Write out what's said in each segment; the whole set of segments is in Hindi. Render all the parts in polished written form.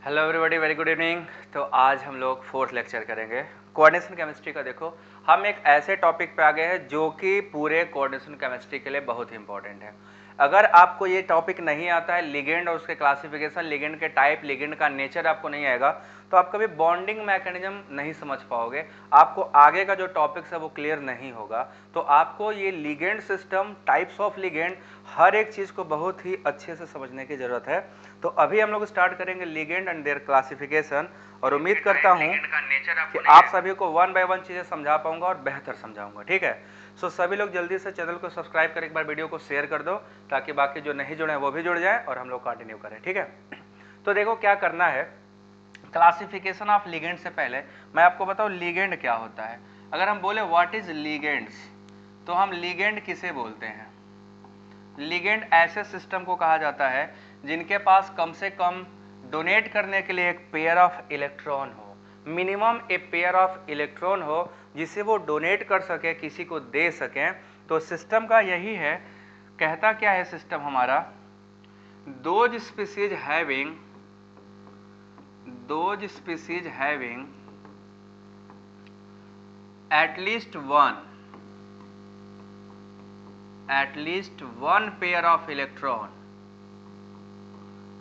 Hello everybody, very good evening. तो आज हम लोग फोर्थ लेक्चर करेंगे कोऑर्डिनेशन केमिस्ट्री का। देखो, हम एक ऐसे टॉपिक पे आ गए हैं जो कि पूरे कोऑर्डिनेशन केमिस्ट्री के लिए बहुत ही इंपॉर्टेंट है। अगर आपको ये टॉपिक नहीं आता है, लिगेंड और उसके क्लासिफिकेशन, लिगेंड के टाइप, लिगेंड का नेचर आपको नहीं आएगा, तो आप कभी बॉन्डिंग मैकेनिज्म नहीं समझ पाओगे, आपको आगे का जो टॉपिक्स है वो क्लियर नहीं होगा। तो आपको ये ligand system, types of ligand, हर एक चीज़ को बहुत ही अच्छे से समझने की ज़रूरत है। तो अभी हम लोग स्टार्ट करेंगे लिगेंड एंड देयर क्लासिफिकेशन, और उम्मीद करता हूँ कि आप सभी को वन बाय वन चीज़ें समझा पाऊंगा और बेहतर समझाऊंगा। ठीक है, सो सभी लोग जल्दी से चैनल को सब्सक्राइब कर एक बार वीडियो को शेयर कर दो, ताकि बाकी जो नहीं जुड़े हैं वो भी जुड़ जाए और हम लोग कंटिन्यू करें। ठीक है, तो देखो क्या करना है। क्लासिफिकेशन ऑफ लिगेंड से पहले मैं आपको बताऊं लिगेंड क्या होता है। अगर हम बोले व्हाट इज लिगेंड्स, तो हम लिगेंड किसे बोलते हैं? लिगेंड ऐसे सिस्टम को कहा जाता है जिनके पास कम से कम डोनेट करने के लिए एक पेयर ऑफ इलेक्ट्रॉन हो, minimum a pair of electron हो, जिसे वो डोनेट कर सके, किसी को दे सकें। तो सिस्टम का यही है। कहता क्या है सिस्टम हमारा? Those species having at least one pair of electron,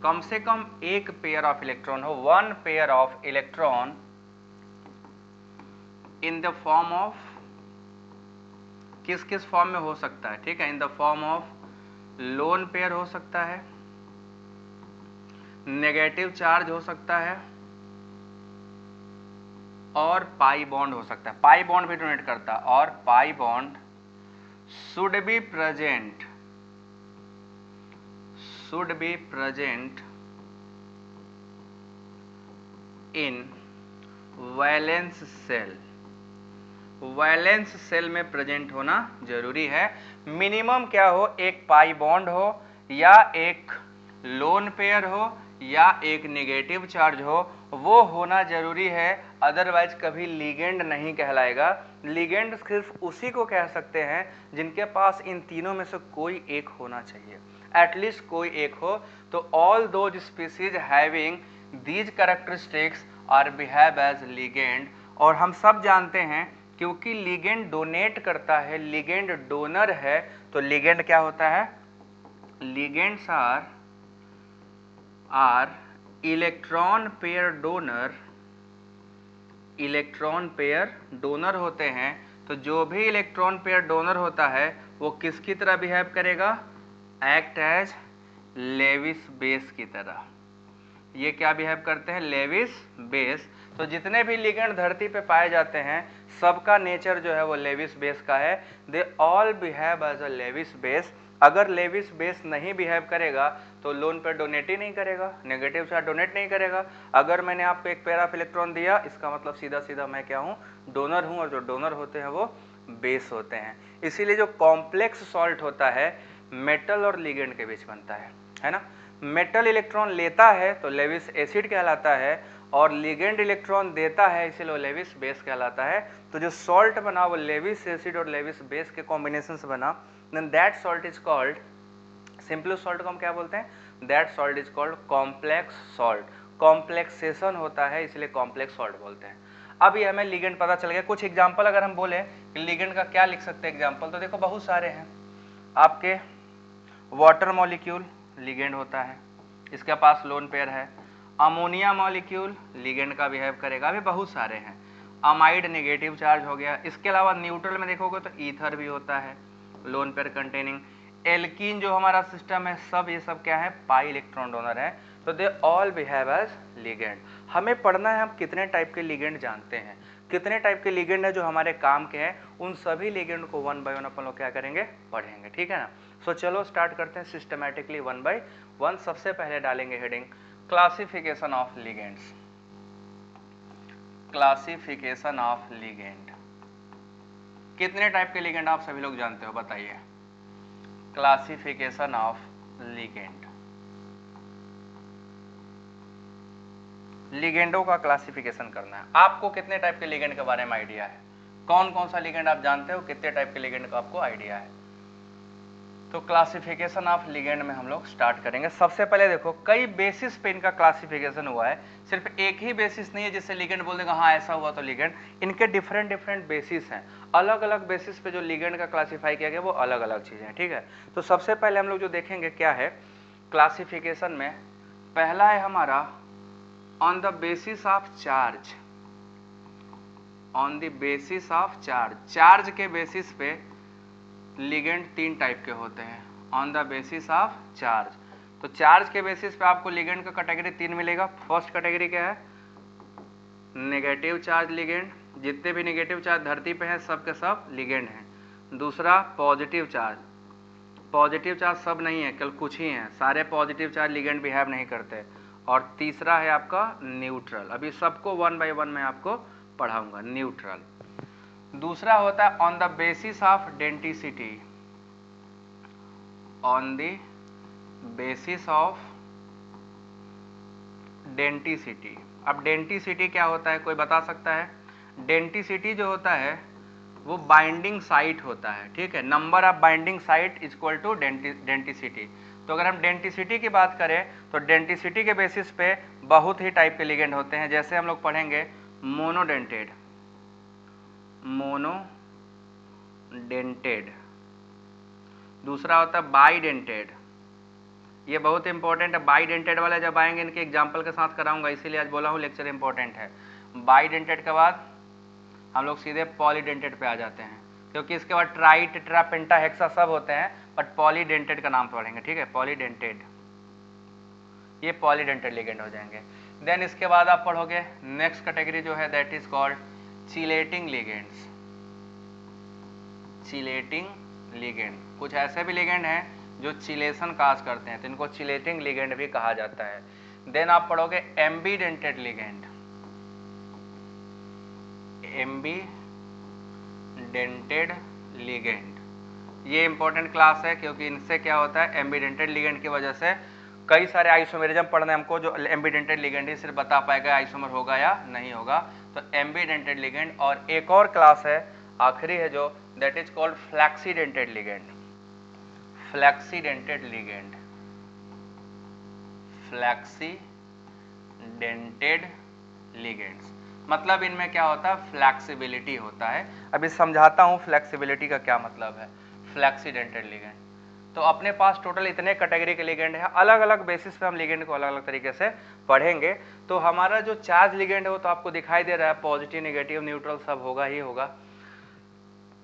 कम से कम एक पेयर ऑफ इलेक्ट्रॉन हो, one pair of electron in the form of, किस किस फॉर्म में हो सकता है? ठीक है, in the form of lone pair हो सकता है, नेगेटिव चार्ज हो सकता है, और पाई बॉन्ड हो सकता है। पाई बॉन्ड भी डोनेट करता है, और pi bond should be present in valence shell. Valence shell में प्रेजेंट होना जरूरी है। मिनिमम क्या हो? एक पाई बॉन्ड हो, या एक लोन पेयर हो, या एक नेगेटिव चार्ज हो, वो होना जरूरी है। अदरवाइज कभी लिगेंड नहीं कहलाएगा। लिगेंड सिर्फ उसी को कह सकते हैं जिनके पास इन तीनों में से कोई एक होना चाहिए, एटलीस्ट कोई एक हो। तो all those species having these characteristics are behave as ligand. और हम सब जानते हैं, क्योंकि लिगेंड डोनेट करता है, लिगेंड डोनर है, तो लिगेंड क्या होता है? Ligands are electron pair donor. Electron pair donor होते हैं। तो जो भी इलेक्ट्रॉन पेयर डोनर होता है वो किसकी तरह बिहेव करेगा? एक्ट एज लेविस बेस की तरह। ये क्या बिहेव करते हैं? Lewis base. तो जितने भी लिगेंड धरती पे पाए जाते हैं, सबका नेचर जो है वो लेविस बेस का है। They all behave as a Lewis base. अगर लेविस बेस नहीं बिहेव करेगा तो लोन पर डोनेट ही नहीं करेगा, नेगेटिव चार्ज डोनेट नहीं करेगा। अगर मैंने आपको एक पेयर ऑफ इलेक्ट्रॉन दिया, इसका मतलब सीधा सीधा मैं क्या हूँ? डोनर हूँ, और जो डोनर होते हैं वो बेस होते हैं। इसीलिए जो कॉम्प्लेक्स सॉल्ट होता है मेटल और लिगेंड के बीच बनता है ना। मेटल इलेक्ट्रॉन लेता है तो लेविस एसिड कहलाता है, और लिगेंड इलेक्ट्रॉन देता है, इसीलिए लेविस बेस कहलाता है। तो जो सॉल्ट बना वो लेविस एसिड और लेविस बेस के कॉम्बिनेशन से बना, then that salt is called, simplest salt को हम क्या बोलते हैं? That salt is called complex salt. Complexation होता है, इसलिए कॉम्प्लेक्स सॉल्ट बोलते हैं। अब ये हमें लिगेंड पता चल गया। कुछ एग्जांपल अगर हम बोले कि लिगेंड का क्या लिख सकते हैं एग्जांपल, तो देखो बहुत सारे हैं। आपके वाटर मॉलिक्यूल लिगेंड होता है, इसके पास लोन पेयर है। अमोनिया मॉलिक्यूल लिगेंड का बिहेव करेगा, अभी बहुत सारे हैं। अमाइड नेगेटिव चार्ज हो गया। इसके अलावा न्यूट्रल में देखोगे तो ईथर भी होता है, लोन पेयर कंटेनिंग। एल्कीन जो हमारा सिस्टम है, सब ये सब क्या है? पाई इलेक्ट्रॉन डोनर है। तो they all behave as ligand. हमें पढ़ना है हम कितने टाइप के लिगेंड जानते हैं, कितने टाइप के लिगेंड है जो हमारे काम के हैं। उन सभी लिगेंड को वन बाय वन अपन लोग क्या करेंगे? पढ़ेंगे। ठीक है ना। सो चलो स्टार्ट करते हैं सिस्टमैटिकली वन बाय वन। सबसे पहले डालेंगे heading classification of ligands. Classification of ligand. कितने टाइप के लिगेंड आप सभी लोग जानते हो? बताइए। क्लासिफिकेशन ऑफ लिगेंड, लिगेंडों का क्लासिफिकेशन करना है। आपको कितने टाइप के लिगेंड के बारे में आइडिया है? कौन कौन सा लिगेंड आप जानते हो? कितने टाइप के लिगेंड का आपको आइडिया है? तो क्लासिफिकेशन ऑफ लिगेंड में हम लोग स्टार्ट करेंगे। सबसे पहले देखो कई बेसिस पे इनका क्लासिफिकेशन हुआ है, सिर्फ एक ही बेसिस नहीं है जिससे लिगेंड बोल देगा हाँ ऐसा हुआ तो लिगेंड। इनके डिफरेंट डिफरेंट बेसिस हैं, अलग अलग बेसिस पे जो लिगेंड का क्लासीफाई किया गया वो अलग अलग चीज़ें हैं, ठीक है। तो सबसे पहले हम लोग जो देखेंगे क्या है क्लासिफिकेशन में, पहला है हमारा on the basis of charge. On the basis of charge, charge के बेसिस पे लिगेंड तीन टाइप के होते हैं on the basis of charge. तो चार्ज के बेसिस पे आपको लिगेंड का कैटेगरी तीन मिलेगा। फर्स्ट कैटेगरी क्या है, नेगेटिव चार्ज लिगेंड, जितने भी नेगेटिव चार्ज धरती पे हैं सब के सब लिगेंड हैं। दूसरा पॉजिटिव चार्ज, पॉजिटिव चार्ज सब नहीं है, केवल कुछ ही हैं, सारे पॉजिटिव चार्ज लिगेंड बिहेव नहीं करते। और तीसरा है आपका न्यूट्रल, अभी सबको वन बाय वन मैं आपको पढ़ाऊंगा। न्यूट्रल। दूसरा होता है on the basis of denticity, on the basis of denticity. अब डेंटिसिटी क्या होता है, कोई बता सकता है? डेंटिसिटी जो होता है वो बाइंडिंग साइट होता है, ठीक है। Number of binding site is equal to denticity. तो अगर हम डेंटिसिटी की बात करें तो डेंटिसिटी के बेसिस पे बहुत ही टाइप के लिगेंड होते हैं, जैसे हम लोग पढ़ेंगे मोनोडेंटेड, मोनोडेंटेड। दूसरा होता है बाइडेंटेड, ये बहुत इंपॉर्टेंट है। बाइडेंटेड वाले जब आएंगे इनके एग्जाम्पल के साथ कराऊंगा, इसीलिए आज बोला हूँ लेक्चर इंपॉर्टेंट है। बाइडेंटेड के बाद हम लोग सीधे पॉलीडेंटेड पे आ जाते हैं, क्योंकि इसके बाद ट्राई टेट्रा पेंटा हेक्सा सब होते हैं, बट पॉलीडेंटेड का नाम पढ़ेंगे, ठीक है। पॉलीडेंटेड, ये पॉलीडेंटेड लिगेंड हो जाएंगे। देन इसके बाद आप पढ़ोगे नेक्स्ट कैटेगरी जो है that is called chelating ligands. Chelating ligand, कुछ ऐसे भी लिगेंड हैं जो चिलेशन काज करते हैं, तो इनको चिलेटिंग लिगेंड भी कहा जाता है। देन आप पढ़ोगे एम्बीडेंटेड लिगेंड, एम्बीडेंटेड लिगेंड। ये इंपॉर्टेंट क्लास है, क्योंकि इनसे क्या होता है, एम्बीडेंटेड लिगेंड की वजह से कई सारे आइसोमेरिज्म पढ़ने हमको, जो एम्बीडेंटेड लिगेंड ही सिर्फ बता पाएगा आइसोमर होगा या नहीं होगा। तो एम्बीडेंटेड लिगेंड, और एक और क्लास है आखिरी है जो that is called flexidentate ligand. Flexidentate ligand, flexidentate ligands, मतलब इनमें क्या होता है, फ्लैक्सिबिलिटी होता है। अभी समझाता हूं फ्लैक्सिबिलिटी का क्या मतलब है। फ्लैक्सीडेंटेड लिगेंड, तो अपने पास टोटल इतने कैटेगरी के लिगेंड है, अलग अलग बेसिस पे हम लिगेंड को अलग अलग तरीके से पढ़ेंगे। तो हमारा जो चार्ज लिगेंड है वो तो आपको दिखाई दे रहा है, पॉजिटिव नेगेटिव न्यूट्रल सब होगा ही होगा।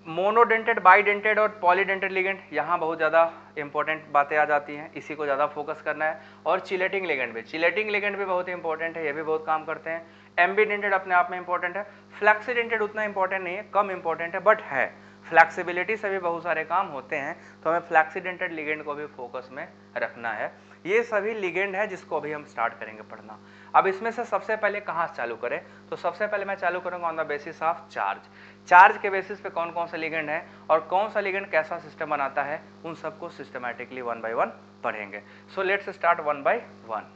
मोनोडेंटेड, बाइडेंटेड और पॉलीडेंटेड लिगेंड, यहाँ बहुत ज़्यादा इंपॉर्टेंट बातें आ जाती हैं, इसी को ज़्यादा फोकस करना है। और चिलेटिंग लिगेंड भी, चिलेटिंग लिगेंड भी बहुत इंपॉर्टेंट है, ये भी बहुत काम करते हैं। एम्बीडेंटेड अपने आप में इंपॉर्टेंट है। फ्लैक्सीडेंटेड उतना इंपॉर्टेंट नहीं है, कम इंपॉर्टेंट है, बट है। फ्लैक्सिबिलिटी से भी बहुत सारे काम होते हैं, तो हमें फ्लैक्सीडेंटेड लिगेंड को भी फोकस में रखना है। ये सभी लिगेंड है जिसको अभी हम स्टार्ट करेंगे पढ़ना। अब इसमें से सबसे पहले कहाँ से चालू करें, तो सबसे पहले मैं चालू करूंगा on the basis of charge. Charge के बेसिस पे कौन कौन सा लिगेंड है और कौन सा लिगेंड कैसा सिस्टम बनाता है, उन सबको सिस्टमैटिकली वन बाय वन पढ़ेंगे। So let's start one by one.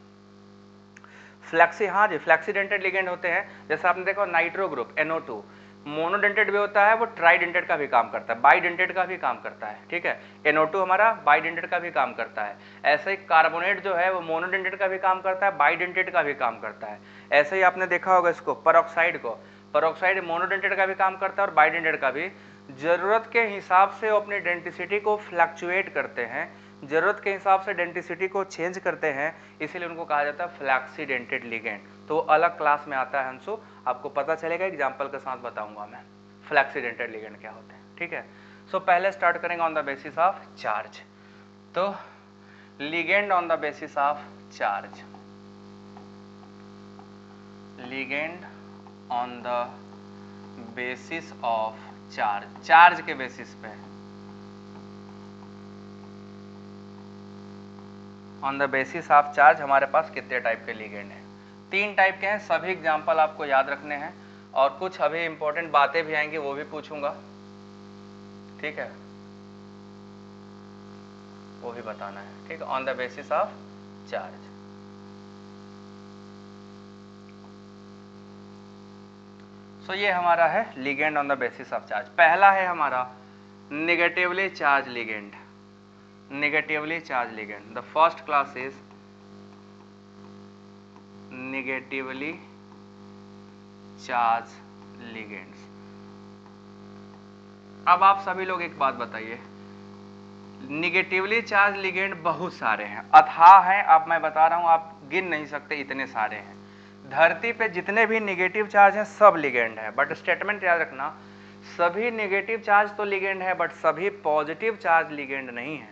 Flexi, हाँ जी, फ्लैक्सीडेंटेड लिगेंड होते हैं, जैसे आपने देखा नाइट्रो ग्रुप NO2, मोनोडेंटेड भी होता है, वो ट्राइडेंटेड का भी काम करता है, बाइडेंटेड का भी काम करता है, ठीक है। NO2 हमारा बाइडेंटेड का भी काम करता है। ऐसे ही कार्बोनेट जो है वो मोनोडेंटेड का भी काम करता है, बाइडेंटेड का भी काम करता है। ऐसे ही आपने देखा होगा इसको परऑक्साइड को, परऑक्साइड मोनोडेंटेड का भी काम करता है और बाइडेंटेड का भी। जरूरत के हिसाब से वो अपनी डेंटिसिटी को फ्लक्चुएट करते हैं, जरूरत के हिसाब से डेंटिसिटी को चेंज करते हैं, इसीलिए उनको कहा जाता है फ्लैक्सीडेंटेड लिगेंड। तो अलग क्लास में आता है हंसू, आपको पता चलेगा, एग्जांपल के साथ बताऊंगा मैं फ्लैक्सीडेंटेड लिगेंड क्या होते हैं, ठीक है। सो पहले स्टार्ट करेंगे on the basis of charge. तो ligand on the basis of charge, ligand on the basis of charge, charge के बेसिस पे, on the basis of charge हमारे पास कितने टाइप के लिगेंड हैं, तीन टाइप के हैं। सभी एग्जांपल आपको याद रखने हैं, और कुछ अभी इंपॉर्टेंट बातें भी आएंगी वो भी पूछूंगा, ठीक है, वो भी बताना है, ठीक है, on the basis of charge. So ये हमारा है ligand on the basis of charge. पहला है हमारा negatively charge ligand, negatively charged ligand. The first class is negatively charged ligands. अब आप सभी लोग एक बात बताइए, निगेटिवली चार्ज लिगेंड बहुत सारे हैं, अथाह हैं, आप मैं बता रहा हूं, आप गिन नहीं सकते, इतने सारे हैं। धरती पे जितने भी निगेटिव चार्ज हैं सब लिगेंड है, बट स्टेटमेंट याद रखना, सभी निगेटिव चार्ज तो लिगेंड है बट सभी पॉजिटिव चार्ज लिगेंड नहीं है,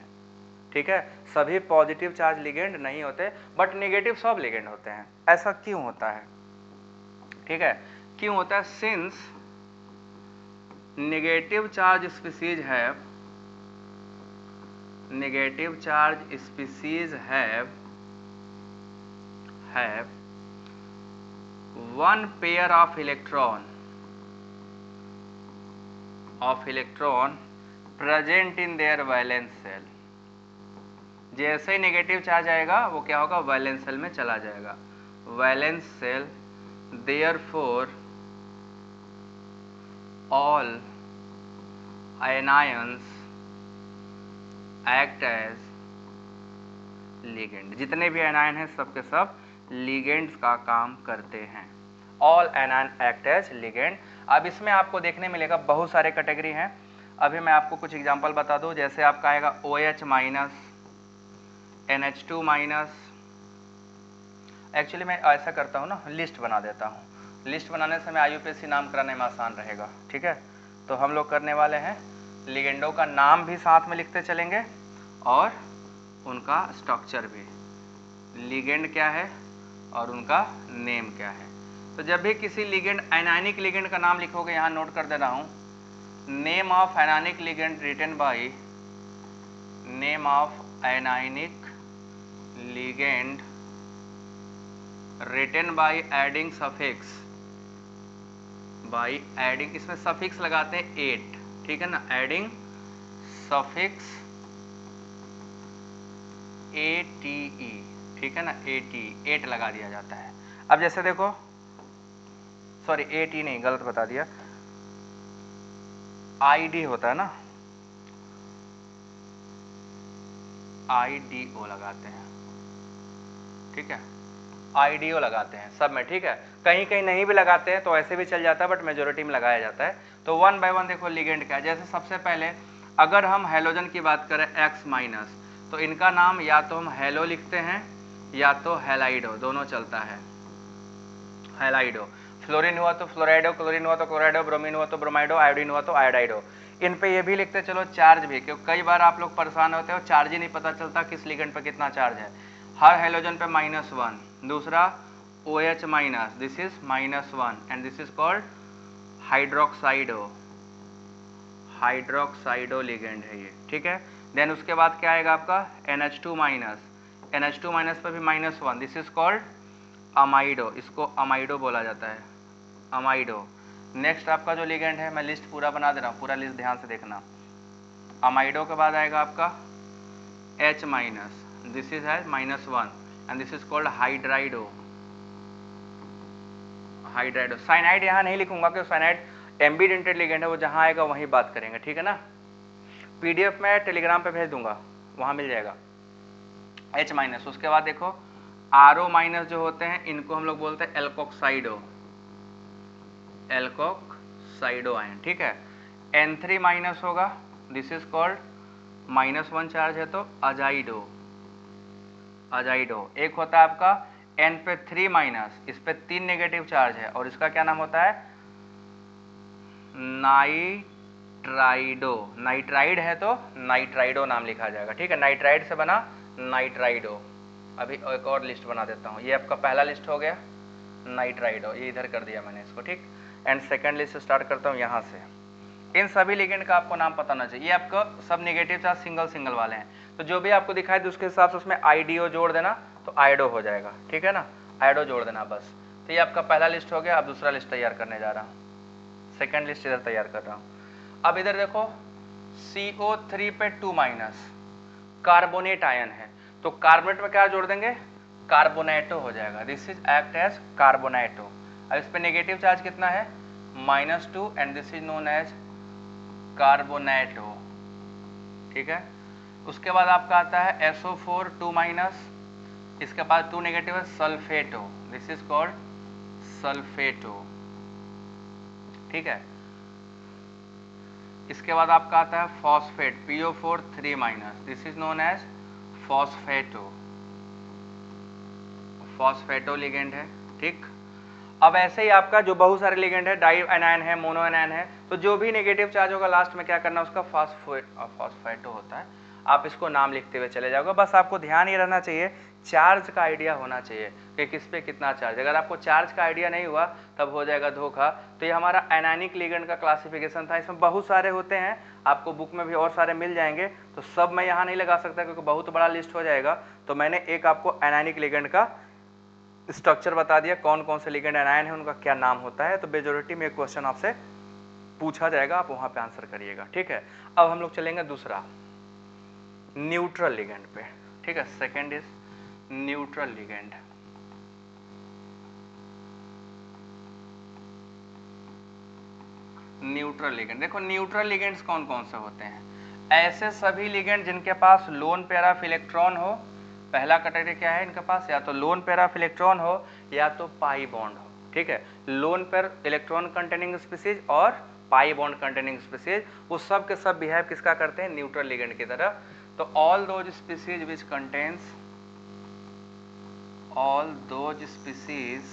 ठीक है। सभी पॉजिटिव चार्ज लिगेंड नहीं होते बट निगेटिव सब लिगेंड होते हैं। ऐसा क्यों होता है, ठीक है, क्यों होता है? Since negative charge species have one pair of electron present in their valence cell. जैसे ही नेगेटिव चार्ज आएगा वो क्या होगा? वैलेंस सेल में चला जाएगा। Valence shell, therefore all ions act as ligand. जितने भी एनायन हैं सब के सब लिगेंड्स का काम करते हैं। All anion act as ligand. अब इसमें आपको देखने मिलेगा बहुत सारे कैटेगरी हैं। अभी मैं आपको कुछ एग्जांपल बता दूं, जैसे आपका आएगा OH minus, NH2 minus. Actually मैं ऐसा करता हूँ ना, लिस्ट बना देता हूँ, लिस्ट बनाने से मैं IUPAC नाम कराने में आसान रहेगा, ठीक है। तो हम लोग करने वाले हैं, लिगेंडों का नाम भी साथ में लिखते चलेंगे और उनका स्ट्रक्चर भी, लिगेंड क्या है और उनका नेम क्या है। तो जब भी किसी लिगेंड, आयनानिक लिगेंड का नाम लिखोगे, यहाँ नोट कर दे रहा हूँ, name of anionic ligand written by, name of anionic ligand written by adding suffix, by adding, इसमें सफिक्स लगाते हैं 8, ठीक है ना, एडिंग सफिक्स ATE, ठीक है ना, ATE, 8 लगा दिया जाता है। अब जैसे देखो, सॉरी AT नहीं, गलत बता दिया, ID होता है ना, IDO लगाते हैं, ठीक है, IDO लगाते हैं सब में, ठीक है। कहीं कहीं नहीं भी लगाते हैं तो ऐसे भी चल जाता है, बट मेजोरिटी में लगाया जाता है। तो वन बाय वन देखो लिगेंड क्या है। जैसे सबसे पहले अगर हम हेलोजन की बात करें X माइनस, तो इनका नाम या तो हम हेलो लिखते हैं या तो हेलाइडो, दोनों चलता है, हेलाइडो। फ्लोरीन हुआ तो फ्लोराइडो, क्लोरीन हुआ तो क्लोराइडो, ब्रोमीन हुआ तो ब्रोमाइडो, आयोडीन हुआ तो आयोडाइडो। इन पे ये भी लिखते चलो चार्ज भी, क्योंकि कई बार आप लोग परेशान होते हो, चार्ज ही नहीं पता चलता किस लिगेंड पे कितना चार्ज है। हर हेलोजन पे -1, दूसरा OH minus, this is -1 and this is called hydroxido, hydroxido ligand है ये, ठीक है। देन उसके बाद क्या आएगा आपका NH2 माइनस, NH2 माइनस पे भी -1, दिस इज कॉल्ड अमाइडो, इसको अमाइडो बोला जाता है, अमाइडो। नेक्स्ट आपका जो लिगेंड है, मैं लिस्ट पूरा बना दे रहा हूँ, पूरा लिस्ट ध्यान से देखना। अमाइडो के बाद आएगा आपका H माइनस, दिस इज है -1 and this is called hydrido, hydrido. Cyanide यहाँ नहीं लिखूंगा क्योंकि साइनाइड एम्बीडेंटेड लिगेंड है, वो जहाँ आएगा वहीं बात करेंगे, ठीक है ना। PDF में टेलीग्राम पे भेज दूंगा, वहाँ मिल जाएगा। H माइनस, उसके बाद देखो RO माइनस जो होते हैं इनको हम लोग बोलते हैं एल्कोक्साइडो, एल्कोक्साइडो आयन, ठीक है। N3 माइनस होगा, दिस इज कॉल्ड -1 चार्ज है तो अजाइडो, अजाइडो। एक होता है आपका N पे 3 माइनस, इस पे 3 नेगेटिव चार्ज है और इसका क्या नाम होता है? नाइट्राइडो, नाइट्राइड है तो नाइट्राइडो नाम लिखा जाएगा, ठीक है। नाइट्राइड से बना नाइट्राइडो। अभी एक और लिस्ट बना देता हूँ, ये आपका पहला लिस्ट हो गया नाइट्राइडो, ये इधर कर दिया मैंने इसको, ठीक। एंड सेकंड लिस्ट स्टार्ट करता हूँ यहाँ से। इन सभी लिगेंड का आपको नाम पता होना चाहिए। ये आपको सब नेगेटिव चार्ज सिंगल सिंगल वाले हैं, तो जो भी आपको दिखाई दे उसके हिसाब से उसमें IDO जोड़ देना तो आयोडो हो जाएगा, ठीक है ना, आयोडो जोड़ देना बस। तो ये आपका पहला लिस्ट हो गया। अब दूसरा लिस्ट तैयार करने जा रहा हूँ, सेकंड लिस्ट इधर तैयार कर रहा हूँ। अब इधर देखो CO3 पे 2 माइनस, कार्बोनेट आयन है, तो कार्बोनेट में क्या जोड़ देंगे? कार्बोनेटो हो जाएगा, this is act as carbonato. अब इस पे नेगेटिव चार्ज कितना है? -2 and this is known as carbonato, ठीक है। उसके बाद आपका आता है SO4 2-, इसके बाद 2 नेगेटिव है sulphato, this is called sulphato, ठीक है। इसके बाद आपका आता है phosphate PO4 3-, this is known as phosphato, phosphato ligand है, ठीक। अब ऐसे ही आपका जो बहुत सारे लिगेंड है, डाई एनायन है, मोनो एनायन है, तो जो भी नेगेटिव चार्ज होगा लास्ट में क्या करना है उसका फॉस्फेटो होता है। आप इसको नाम लिखते हुए चले जाओगे, बस आपको ध्यान ये रहना चाहिए, चार्ज का आइडिया होना चाहिए कि किस पे कितना चार्ज। अगर आपको चार्ज का आइडिया नहीं हुआ तब हो जाएगा धोखा। तो ये हमारा एनायनिक लिगेंड का क्लासिफिकेशन था, इसमें बहुत सारे होते हैं, आपको बुक में भी और सारे मिल जाएंगे, तो सब मैं यहाँ नहीं लगा सकता क्योंकि बहुत बड़ा लिस्ट हो जाएगा। तो मैंने एक आपको एनायनिक लिगेंड का स्ट्रक्चर बता दिया, कौन कौन से लिगेंड एनायन है, उनका क्या नाम होता है। तो मेजोरिटी में एक क्वेश्चन आपसे पूछा जाएगा, आप वहां पे आंसर करिएगा, ठीक है। अब हम लोग चलेंगे दूसरा न्यूट्रल लिगेंड पे, ठीक है। Second is neutral ligand. Neutral ligand, देखो न्यूट्रल लिगेंड्स कौन कौन से होते हैं? ऐसे सभी लिगेंड जिनके पास लोन पेयर ऑफ इलेक्ट्रॉन हो। पहला कैटेगरी क्या है इनके पास? या तो लोन पेयर ऑफ इलेक्ट्रॉन हो या तो पाई बॉन्ड हो, ठीक है। Lone pair electron containing species और पाई बॉन्ड कंटेनिंग स्पीसीज, वो सब के सब बिहेव किसका करते हैं? न्यूट्रल लिगेंड की तरह। तो all those species which contains, all those species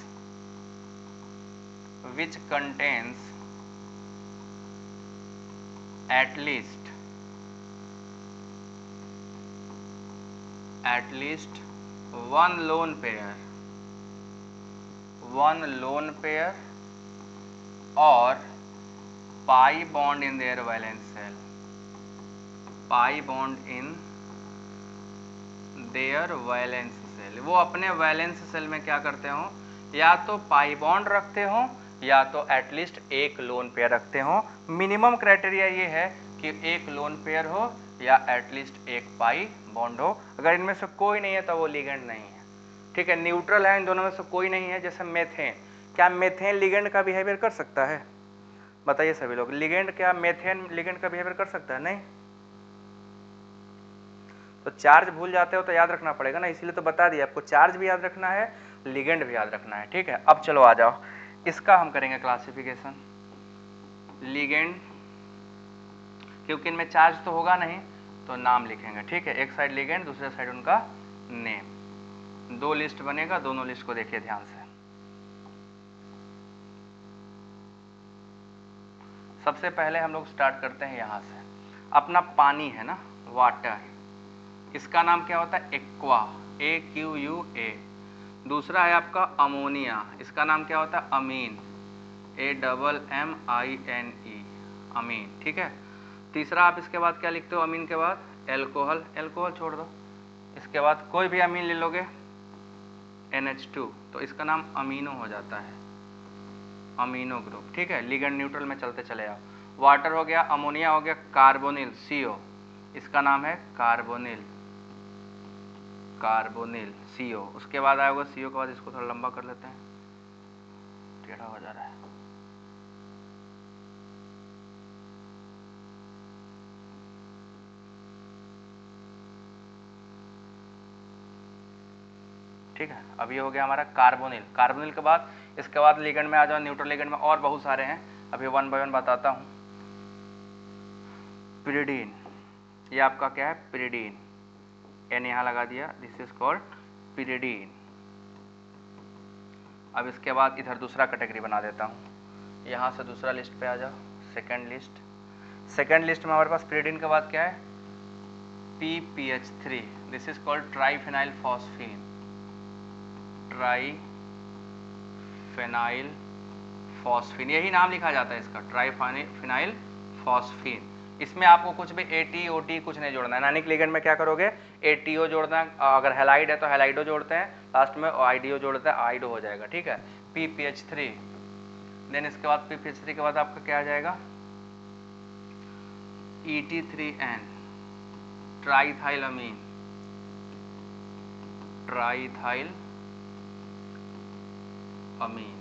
which contains at least one lone pair or pi bond in their valence shell, pi bond in their valence shell, वो अपने वैलेंस सेल में क्या करते हो? या तो पाई बॉन्ड रखते हो या तो एटलीस्ट एक लोन पेयर रखते हो। मिनिमम क्राइटेरिया ये है कि एक लोन पेयर हो या एटलीस्ट एक पाई बॉन्ड हो। अगर इनमें से कोई नहीं है तो वो लिगेंड नहीं है, ठीक है। न्यूट्रल है, इन दोनों में से कोई नहीं है। जैसे मेथेन, क्या मेथेन लिगेंड का बिहेवियर कर सकता है? बताइए सभी लोग, लिगेंड क्या मेथेन लिगेंड का बिहेवियर कर सकता है? नहीं। तो चार्ज भूल जाते हो तो याद रखना पड़ेगा ना, इसीलिए तो बता दिया आपको, चार्ज भी याद रखना है, लिगेंड भी याद रखना है, ठीक है। अब चलो आ जाओ, इसका हम करेंगे क्लासिफिकेशन। लिगेंड, क्योंकि इनमें चार्ज तो होगा नहीं तो नाम लिखेंगे, ठीक है। एक साइड लिगेंड, दूसरे साइड उनका नेम। दो लिस्ट बनेगा, दोनों लिस्ट को देखिए ध्यान से। सबसे पहले हम लोग स्टार्ट करते हैं यहां से। अपना पानी है ना, वाटर, इसका नाम क्या होता है? Aqua, AQUA। दूसरा है आपका अमोनिया, इसका नाम क्या होता है? अमीन, AMMINE, अमीन, ठीक है। तीसरा आप इसके बाद क्या लिखते हो? अमीन के बाद एल्कोहल, एल्कोहल छोड़ दो। इसके बाद कोई भी अमीन ले लोगे, NH2, तो इसका नाम अमीनो हो जाता है, अमीनो ग्रुप, ठीक है। लिगेंड न्यूट्रल में चलते चले आओ। वाटर हो गया, अमोनिया हो गया, कार्बोनिल CO, इसका नाम है कार्बोनिल, कार्बोनिल CO। उसके बाद आएगा CO के बाद, इसको थोड़ा लंबा कर लेते हैं, टेढ़ा हो जा रहा है। ठीक है, अब ये हो गया हमारा कार्बोनिल। कार्बोनिल के बाद, इसके बाद लिगेंड में आ जाओ, न्यूट्रल लिगेंड में और बहुत सारे हैं, अभी वन बाय वन बताता हूँ। पिरिडीन, ये आपका क्या है? पिरिडीन, N यहाँ लगा दिया, दिस इज कॉल्ड पिरिडीन। अब इसके बाद इधर दूसरा कैटेगरी बना देता हूँ, यहाँ से दूसरा लिस्ट पे आ जाओ, सेकेंड लिस्ट। सेकेंड लिस्ट में हमारे पास पिरिडीन के बाद क्या है? PPH3, this is called triphenyl phosphine, triphenyl phosphine, यही नाम लिखा जाता है इसका, ट्राइफेनाइल फॉस्फीन। इसमें आपको कुछ भी AT OT कुछ नहीं जोड़ना है। एनायनिक लिगेंड में क्या करोगे? ATO जोड़ना है, अगर हैलाइड है तो हैलाइडो जोड़ते हैं, लास्ट में आइडियो जोड़ते हैं, आइडो हो जाएगा, ठीक है। PPH3, देन इसके बाद PPH3 के बाद आपका क्या आ जाएगा? ET3N, ट्राइथाइलअमीन, ट्राइथाइल अमीन,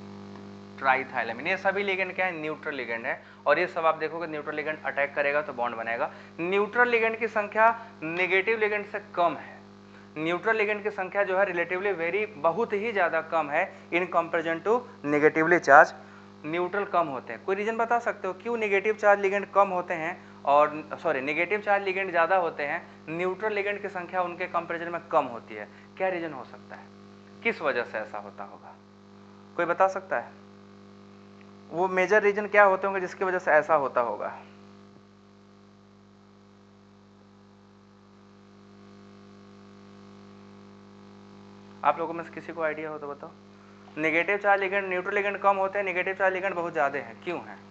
ट्राइथाइलामीन। ये सभी लिगेंड क्या है, न्यूट्रल लिगेंड है, और ये सब आप देखोगे न्यूट्रल लिगेंड अटैक करेगा तो बॉन्ड बनेगा। न्यूट्रल लिगेंड की संख्या नेगेटिव लिगेंड से कम है। न्यूट्रल लिगेंड की संख्या जो है रिलेटिवली वेरी बहुत ही ज़्यादा कम है in comparison to negatively charge. Neutral कम होते हैं। कोई रीजन बता सकते हो क्यों नेगेटिव चार्ज लिगेंड कम होते हैं और नेगेटिव चार्ज लिगेंड ज़्यादा होते हैं, न्यूट्रल लिगेंड की संख्या उनके कंपेरिजन में कम होती है? क्या रीजन हो सकता है, किस वजह से ऐसा होता होगा? कोई बता सकता है वो मेजर रीजन क्या होते होंगे जिसकी वजह से ऐसा होता होगा? आप लोगों में से किसी को आइडिया हो तो बताओ। Negative charge ligand, neutral ligand कम होते हैं, नेगेटिव चार्ज लिगेंड बहुत ज़्यादा हैं, क्यों है?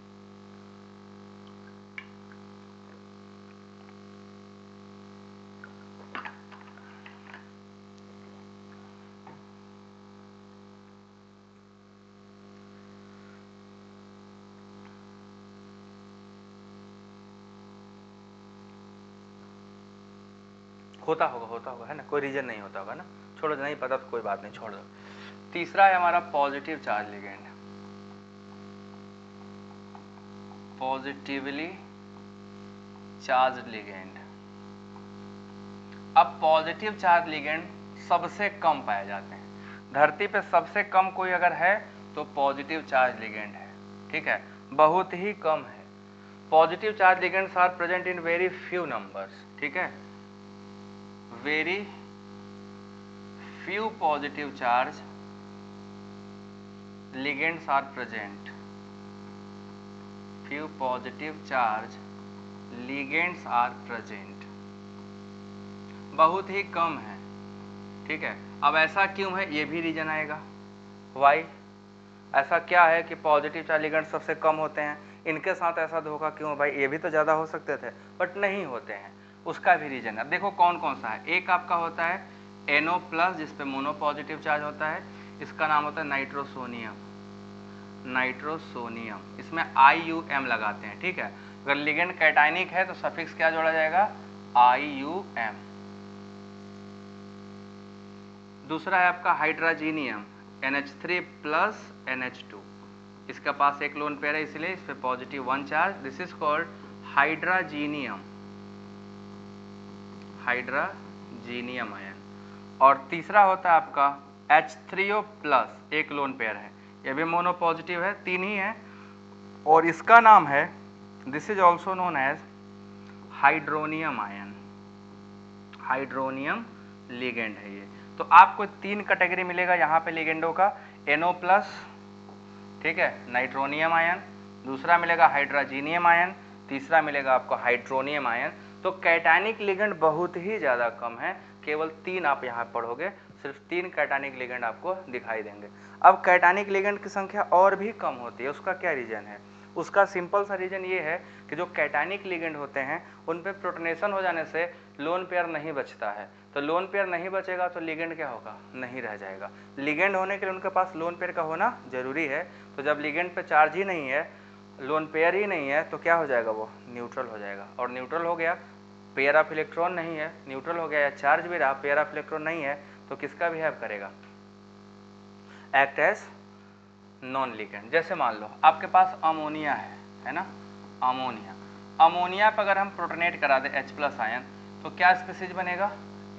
होता होगा है ना, कोई रीजन नहीं होता होगा ना, छोड़ो, नहीं पता तो कोई बात नहीं, छोड़ दो। तीसरा है हमारा positive charge ligand, positively charge ligand. अब पॉजिटिव चार्ज लिगेंड सबसे कम पाए जाते हैं धरती पे, सबसे कम कोई अगर है तो पॉजिटिव चार्ज लिगेंड है, ठीक है, बहुत ही कम है। Positive charge ligands are present in very few numbers, ठीक है, very few positive charge ligands are present, few positive charge ligands are present, बहुत ही कम है, ठीक है। अब ऐसा क्यों है, ये भी रीजन आएगा, वाई, ऐसा क्या है कि पॉजिटिव चार्ज लिगेंड सबसे कम होते हैं, इनके साथ ऐसा धोखा क्यों भाई, ये भी तो ज़्यादा हो सकते थे बट नहीं होते हैं, उसका भी रीजन है। देखो कौन कौन सा है, एक आपका होता है NO प्लस जिसपे मोनो पॉजिटिव चार्ज होता है, इसका नाम होता है नाइट्रोसोनियम, नाइट्रोसोनियम, इसमें IUM लगाते हैं, ठीक है। अगर लिगेंड कैटाइनिक है तो सफिक्स क्या जोड़ा जाएगा, IUM। दूसरा है आपका हाइड्रोजीनियम, NH3 प्लस NH2, इसका पास एक लोन पेयर है इसलिए इस पे positive 1 charge, this is called hydrogenium, hydrogenium ion. और तीसरा होता है आपका H3O प्लस, एक लोन पेयर है, ये भी मोनो पॉजिटिव है, 3 ही है, और इसका नाम है, this is also known as hydronium ion, hydronium ligand है ये। तो आपको 3 कैटेगरी मिलेगा यहाँ पे लिगेंडो का, NO प्लस, ठीक है, नाइट्रोनियम आयन, दूसरा मिलेगा हाइड्रोजीनियम आयन, तीसरा मिलेगा आपको हाइड्रोनियम आयन। तो कैटानिक लिगेंड बहुत ही ज़्यादा कम है, केवल 3 आप यहाँ पढ़ोगे, सिर्फ 3 कैटानिक लिगेंड आपको दिखाई देंगे। अब कैटानिक लिगेंड की संख्या और भी कम होती है, उसका क्या रीजन है? उसका सिंपल सा रीजन ये है कि जो कैटानिक लिगेंड होते हैं उन पे प्रोटोनेशन हो जाने से लोन पेयर नहीं बचता है, तो लोन पेयर नहीं बचेगा तो लिगेंड क्या होगा, नहीं रह जाएगा। लिगेंड होने के लिए उनके पास लोन पेयर का होना जरूरी है, तो जब लिगेंड पे चार्ज ही नहीं है, लोन पेयर ही नहीं है, तो क्या हो जाएगा, वो न्यूट्रल हो जाएगा, और न्यूट्रल हो गया, पेयर ऑफ इलेक्ट्रॉन नहीं है, न्यूट्रल हो गया, या चार्ज भी रहा, पेयर ऑफ इलेक्ट्रॉन नहीं है, तो किसका बिहेव करेगा, एक्ट एज नॉन लिगेंड। जैसे मान लो आपके पास अमोनिया है ना, अमोनिया, अमोनिया पर अगर हम प्रोटोनेट करा दें H प्लस आयन तो क्या स्पीसीज बनेगा,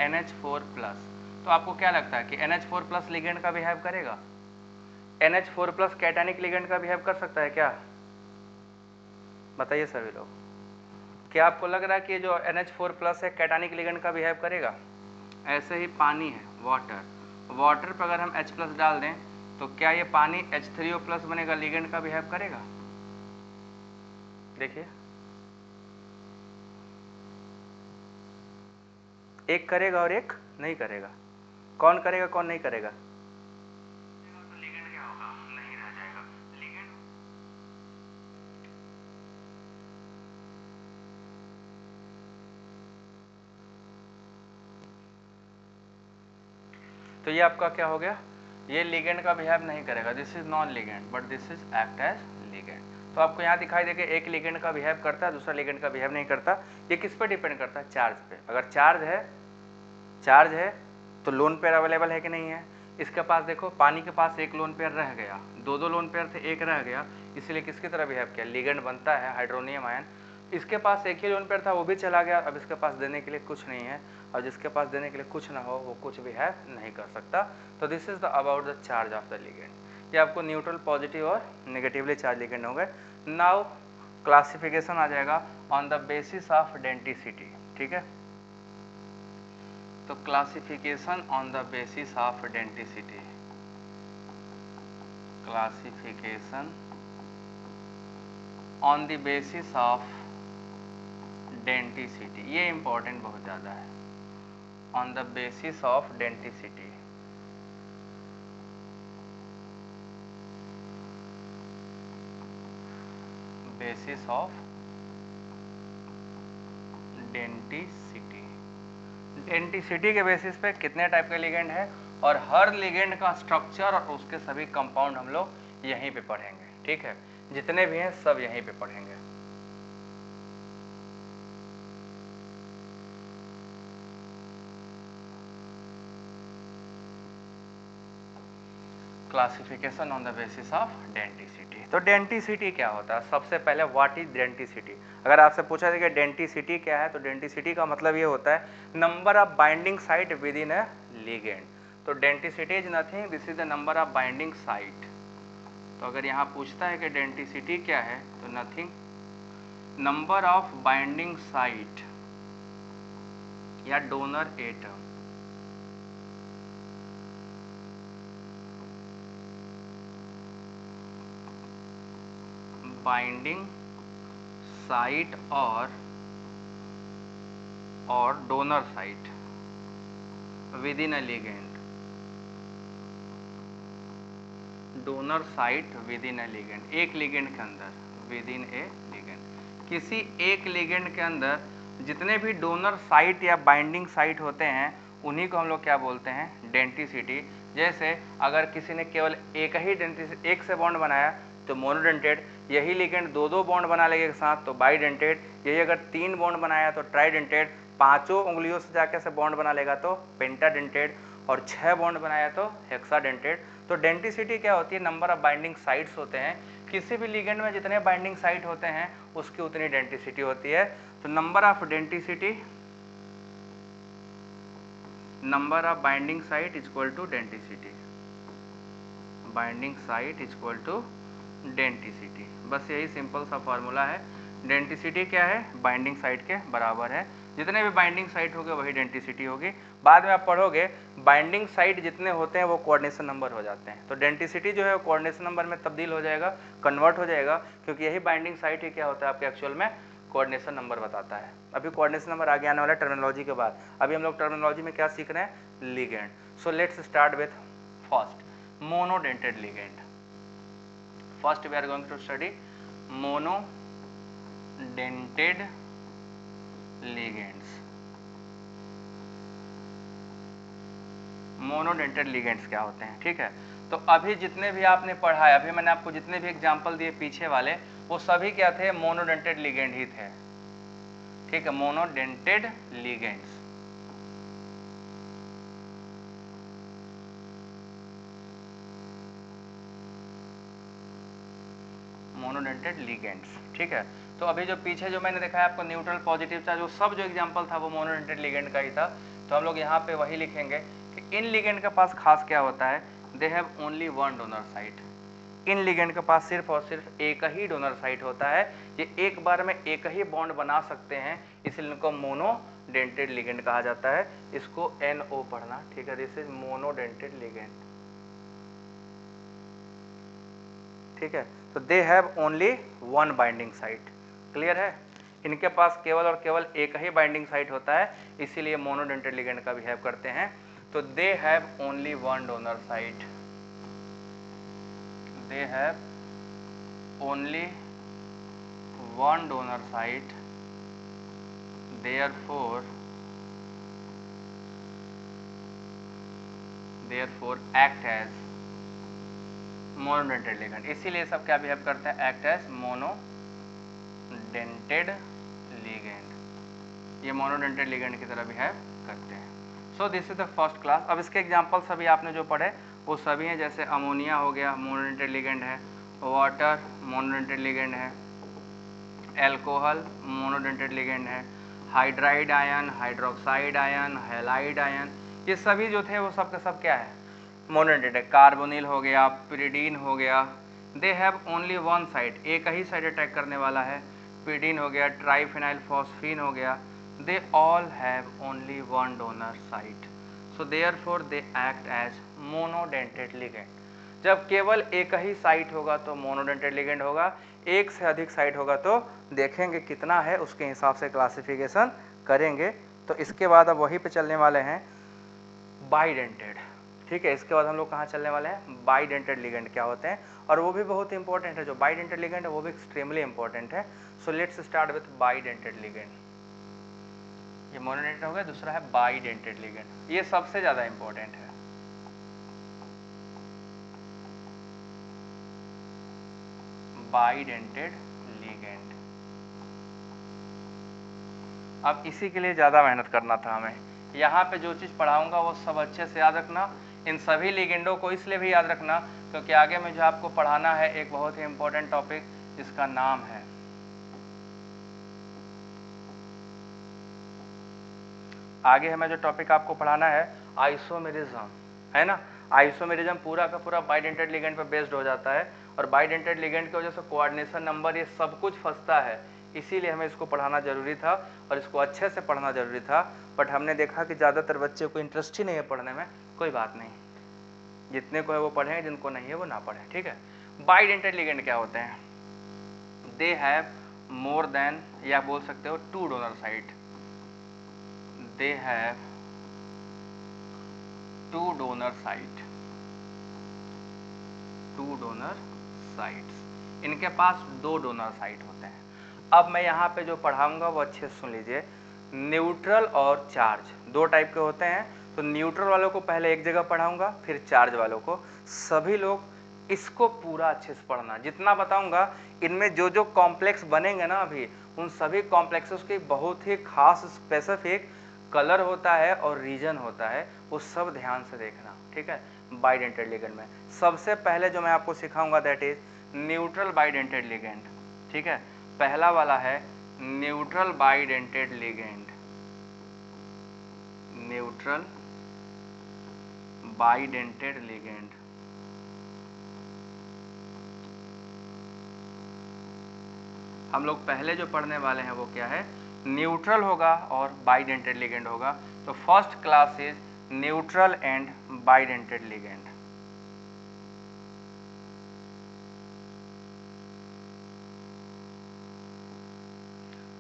NH4 प्लस। तो आपको क्या लगता है कि NH4 प्लस लिगेंड का बिहेव करेगा, NH4 प्लस कैटानिक लिगेंड का बिहेव कर सकता है क्या, बताइए सभी लोग, क्या आपको लग रहा है कि जो NH4 प्लस है कैटानिक लिगेंड का बिहेव करेगा? ऐसे ही पानी है, वाटर, वाटर पर अगर हम H प्लस डाल दें तो क्या ये पानी H3O प्लस बनेगा, लिगेंड का बिहेव करेगा? देखिए, एक करेगा और एक नहीं करेगा, कौन करेगा कौन नहीं करेगा, तो लिगेंड क्या होगा, नहीं रह जाएगा लिगेंड। तो ये आपका क्या हो गया, ये लिगेंड का बिहेव नहीं करेगा, this is non ligand but this is act as ligand. तो आपको यहाँ दिखाई देगा एक लिगेंड का बिहेव करता है, दूसरा लिगेंड का बिहेव नहीं करता। ये किस पे डिपेंड करता है, चार्ज पे। अगर चार्ज है तो लोन पेयर अवेलेबल है कि नहीं है, इसके पास देखो पानी के पास एक लोन पेयर रह गया, दो लोन पेयर थे, एक रह गया, इसलिए किसकी तरह बिहेव किया, लिगेंड बनता है हाइड्रोनियम आयन। इसके पास एक ही लोन पेयर था, वो भी चला गया, अब इसके पास देने के लिए कुछ नहीं है, और जिसके पास देने के लिए कुछ ना हो वो कुछ बिहेव नहीं कर सकता। तो this is the about the charge of the ligand. ये आपको न्यूट्रल, पॉजिटिव और नेगेटिवली चार्ज लिगेंड हो गए। नाउ क्लासिफिकेशन आ जाएगा on the basis of denticity, ठीक है। तो classification on the basis of denticity, classification on the basis of denticity, ये इंपॉर्टेंट बहुत ज़्यादा है, on the basis of denticity. Basis of denticity, denticity के बेसिस पे कितने टाइप के लिगेंड है, और हर लिगेंड का स्ट्रक्चर और उसके सभी कंपाउंड हम लोग यहीं पे पढ़ेंगे, ठीक है। जितने भी हैं सब यहीं पे पढ़ेंगे। Classification on the basis of denticity. तो डेंटिसिटी क्या होता है, सबसे पहले व्हाट इज डेंटिसिटी। अगर आपसे पूछा जाए कि डेंटिसिटी क्या है, तो डेंटिसिटी का मतलब ये होता है number of binding site with in a ligand. तो denticity is nothing, this is the number of binding site. तो अगर यहाँ पूछता है कि डेंटिसिटी क्या है, तो nothing, number of binding site या डोनर एटम, बाइंडिंग साइट और donor site with in a ligand, donor site with in a ligand, एक लिगेंड के अंदर, विद इन ए लिगेंड। किसी एक लिगेंड के अंदर जितने भी डोनर साइट या बाइंडिंग साइट होते हैं उन्हीं को हम लोग क्या बोलते हैं, डेंटिसिटी। जैसे अगर किसी ने केवल एक ही डेंटिसिटी, एक से बॉन्ड बनाया तो मोनोडेंटेड, यही लिगेंड दो बॉन्ड बना लेगा एक साथ तो बाईडेंटेड, यही अगर 3 बॉन्ड बनाया तो ट्राईडेंटेड, 5 उंगलियों से जाके से बॉन्ड बना लेगा तो पेंटाडेंटेड, और 6 बॉन्ड बनाया तो हेक्साडेंटेड। तो डेंटिसिटी क्या होती है, नंबर ऑफ बाइंडिंग साइट्स होते हैं, किसी भी लिगेंड में जितने बाइंडिंग साइट होते हैं उसकी उतनी डेंटिसिटी होती है। तो number of denticity, number of binding site is equal to denticity, binding site is equal to denticity. बस यही सिंपल सा फॉर्मूला है। डेंटिसिटी क्या है, बाइंडिंग साइट के बराबर है, जितने भी बाइंडिंग साइट होंगे वही डेंटिसिटी होगी। बाद में आप पढ़ोगे बाइंडिंग साइट जितने होते हैं वो कोऑर्डिनेशन नंबर हो जाते हैं, तो डेंटिसिटी जो है वो कोऑर्डिनेशन नंबर में तब्दील हो जाएगा, कन्वर्ट हो जाएगा, क्योंकि यही बाइंडिंग साइट ही क्या होता है आपके एक्चुअल में कोऑर्डिनेशन नंबर बताता है। अभी कोऑर्डिनेशन नंबर आगे आने वाला है टर्मिनोलॉजी के बाद, अभी हम लोग टर्मिनोलॉजी में क्या सीख रहे हैं, ligand. So let's start with first monodentate ligand. First we are going to study monodented ligands. Monodentate ligands क्या होते हैं, ठीक है। तो अभी जितने भी आपने पढ़ा है, अभी मैंने आपको जितने भी एग्जांपल दिए पीछे वाले, वो सभी क्या थे, मोनोडेंटेड लिगेंड ही थे, ठीक है, मोनोडेंटेड लिगेंड्स। मोनोडेंटेड लिगेंड्स, ठीक है। तो अभी जो पीछे जो मैंने देखा है आपको न्यूट्रल, पॉजिटिव चार्ज, वो सब जो एग्जांपल था वो मोनोडेंटेड लिगेंड का ही था। तो हम लोग यहाँ पे वही लिखेंगे कि इन लिगेंड के पास खास क्या होता है, they have only one donor site. In ligand के पास सिर्फ और सिर्फ एक ही डोनर साइट होता है, ये एक बार में एक ही बॉन्ड बना सकते हैं, इसलिए इनको मोनोडेंटेड लिगेंड कहा जाता है। इसको NO पढ़ना, ठीक है, दिस इज मोनोडेंटेड लिगेंड, ठीक है। तो they have only one binding site, clear है, इनके पास केवल और केवल एक ही बाइंडिंग साइट होता है, इसीलिए मोनोडेंटेड लिगेंड का बिहेव करते हैं। तो they have only one donor site, they have only one donor site, therefore act as monodentate ligand. इसीलिए सब क्या बिहेव करते हैं, एक्ट एज मोनोडेंटेड लिगेंड, ये मोनोडेंटेड लिगेंड की तरह बिहेव करते हैं। So this is the first class. अब इसके एग्जांपल सभी आपने जो पढ़े वो सभी हैं, जैसे अमोनिया हो गया मोनोडेंटेड लिगेंड है, वाटर मोनोडेंटेड लिगेंड है, एल्कोहल मोनोडेंटेड लिगेंड है, hydride ion, hydroxide ion, halide ion, ये सभी जो थे वो सब का सब क्या है, मोनोडेंटेड है। कार्बोनिल हो गया, पिरिडीन हो गया, they have only one site, एक ही साइड अटैक करने वाला है। पिरिडीन हो गया, ट्राइफिनाइल फॉस्फीन हो गया, they all have only one donor site, so therefore they act as monodentate ligand. जब केवल एक ही साइट होगा तो मोनोडेंटेड लिगेंड होगा, एक से अधिक साइट होगा तो देखेंगे कितना है, उसके हिसाब से क्लासिफिकेशन करेंगे। तो इसके बाद अब वहीं पे चलने वाले हैं बाइडेंटेड। ठीक है, इसके बाद हम लोग कहाँ चलने वाले हैं, बाइडेंटेड लिगेंड क्या होते हैं, और वो भी बहुत इंपॉर्टेंट है। जो बाइडेंटेड लिगेंड है वो भी एक्सट्रीमली इंपॉर्टेंट है। So let's start with bidentate ligand. ये मोनोडेंटेड हो गया, दूसरा है बाइडेंटेड लिगेंड, ये सबसे ज्यादा इंपॉर्टेंट है। बाइडेंटेड लिगेंड, अब इसी के लिए ज़्यादा मेहनत करना था हमें। यहाँ पे जो चीज़ पढ़ाऊंगा वो सब अच्छे से याद रखना। इन सभी लिगेंडों को इसलिए भी याद रखना क्योंकि आगे मुझे आपको पढ़ाना है एक बहुत ही इंपॉर्टेंट टॉपिक जिसका नाम है, आगे हमें जो टॉपिक आपको पढ़ाना है आइसोमेरिज्म, है ना। आइसोमेरिज्म पूरा का पूरा बाइडेंटेड लिगेंड पे बेस्ड हो जाता है, और बाइडेंटेड लिगेंड की वजह से कोऑर्डिनेशन नंबर ये सब कुछ फंसता है, इसीलिए हमें इसको पढ़ाना जरूरी था और इसको अच्छे से पढ़ना जरूरी था। बट हमने देखा कि ज़्यादातर बच्चे को इंटरेस्ट ही नहीं है पढ़ने में, कोई बात नहीं, जितने को है वो पढ़ें, जिनको नहीं है वो ना पढ़ें, ठीक है। बाइडेंटेड लिगेंड क्या होते हैं, दे हैव मोर देन, या बोल सकते हो two donor site, they have two donor site, two donor sites, इनके पास दो डोनर साइट होते हैं। अब मैं यहाँ पे जो पढ़ाऊंगा वो अच्छे से सुन लीजिए। न्यूट्रल और चार्ज दो टाइप के होते हैं, तो न्यूट्रल वालों को पहले एक जगह पढ़ाऊंगा, फिर चार्ज वालों को। सभी लोग इसको पूरा अच्छे से पढ़ना, जितना बताऊंगा इनमें जो जो कॉम्प्लेक्स बनेंगे ना अभी, उन सभी कॉम्प्लेक्सेस की बहुत ही खास स्पेसिफिक कलर होता है और रीजन होता है, वो सब ध्यान से देखना, ठीक है। बाइडेंटेड लिगेंड में सबसे पहले जो मैं आपको सिखाऊंगा that is neutral bidentate ligand, ठीक है। पहला वाला है neutral bidentate ligand, neutral bidentate ligand. हम लोग पहले जो पढ़ने वाले हैं वो क्या है, न्यूट्रल होगा और बाइडेंटेड लिगेंड होगा। तो first class is neutral and bidentate ligand.